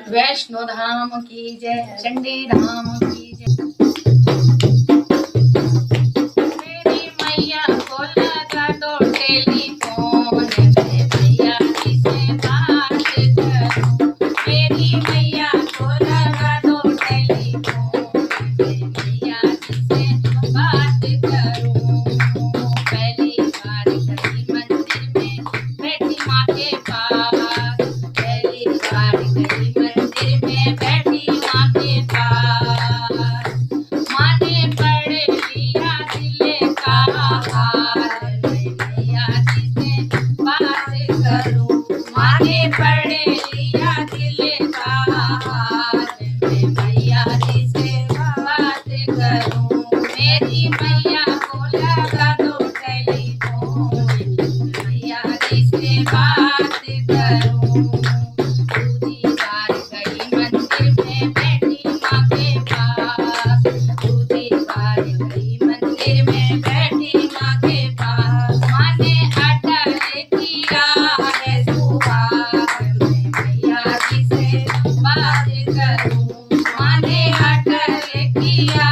वैष्णो धाम की जय, चंडी धाम की जय। मेरी मैया को लगा दो टेलीफोन, मैं भैया जी से बात करूं। मेरी मैया को लगा दो टेलीफोन, मैं भैया जी से बात करूं। पहली बार गई मंदिर में बैठी माँ के पास, पहली बार गई मंदिर में बैठी माँ के पास। माँ ने पढ़ लिया दिल का हाल, मैं भैया जी से बात करूं। माँ ने पढ़ लिया दिल का हाल, मैं भैया जी से बात करूं। मेरी मैया को लगा दो टेलीफोन, भैया जी से बात करूं। दूसरी बार गई मंदिर में बैठी माँ के पास, दूसरी बार गई मंदिर में बैठी माँ के पास। माँ ने अटल किया है सुहाग, मैं भैया जी से बात करूं। माँ ने अटल किया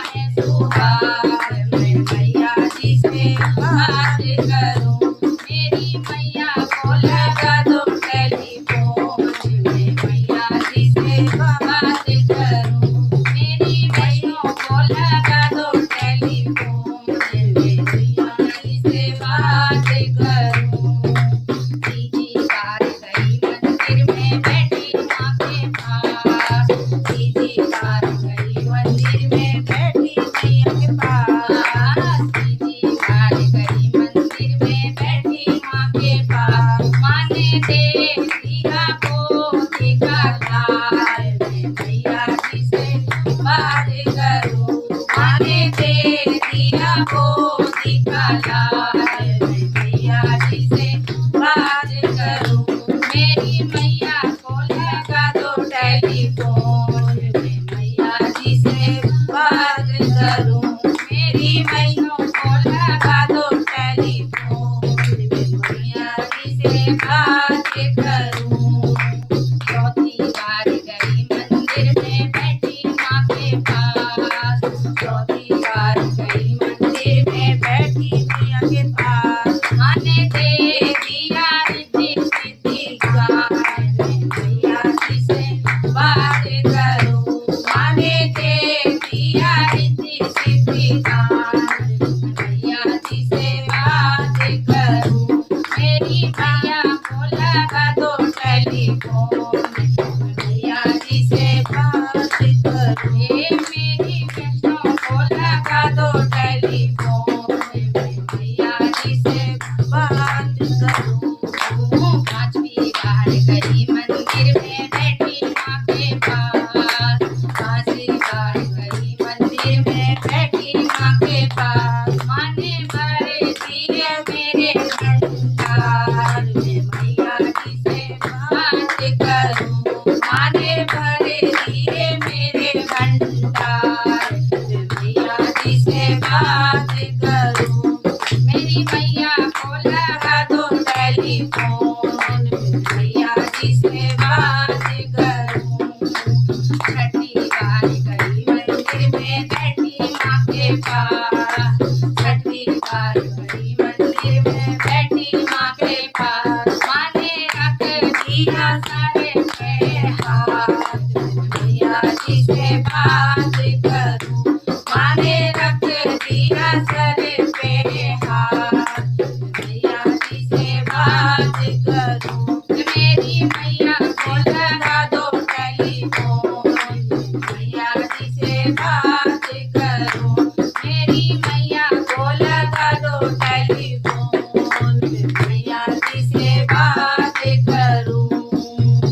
है सुहाग, मैं भैया जी से बात करूं। मेरी मैया को लगा दो टेलीफोन, मैं भैया जी से बात करूं। मेरी बहनों को लगा दो टेलीफोन, मैं भैया जी से बात करूं। तीसरी बार गई मंदिर में बैठी माँ के पास, तीसरी बार गई मंदिर में बैठी मैया के पास, तीसरी बार गई मंदिर में बैठी माँ के पास। माँ ने दे दिया पोते का लाल, मैं भैया जी से बात करूं। माँ ने दे दिया पोते का लाल, मैं भैया जी से बात करूं। मेरी मैया को लगा दो टेलीफोन, मैं भैया जी से बात करूं। मेरी बहनों को लगा दो टेलीफोन, मैं भैया जी से बात करूं। चौथी बार गई मंदिर में बैठी माँ के पास, चौथी बार गई मंदिर में बैठी मैया के पास। माँ ने दे दिया रिद्धि सिद्धि का, मैं भैया जी से बात करूं। माँ ने दे दिया रिद्धि सिद्धि का, मैं भैया जी से बात करूं। मेरी भैया को लगा दो टेलीफोन, मैं भैया जी से बात करूं। मेरी बहनों को लगा दो टेलीफोन, मैं भैया जी से बात करूं। पांचवी बार गई मंदिर में बैठी माँ के पास, पांचवी बार गई मंदिर में बैठी माँ के पास। माँ ने भर दिए मेरे भंडार, मैं भैया जी से बात करूं। माँ ने भर दिए मेरे भंडार, मैं भैया जी से बात करूं। मेरी मैया को लगा दो टेलीफोन, मैं भैया जी से बात करूं। छठी बार गई मंदिर में बैठी माँ के पास, छठी बार गई मंदिर में बैठी माँ के पास। माँ ने रख दिया सारे पे हाथ, मैं भैया जी से बात करूं। माँ ने रख दिया सर पे हाथ,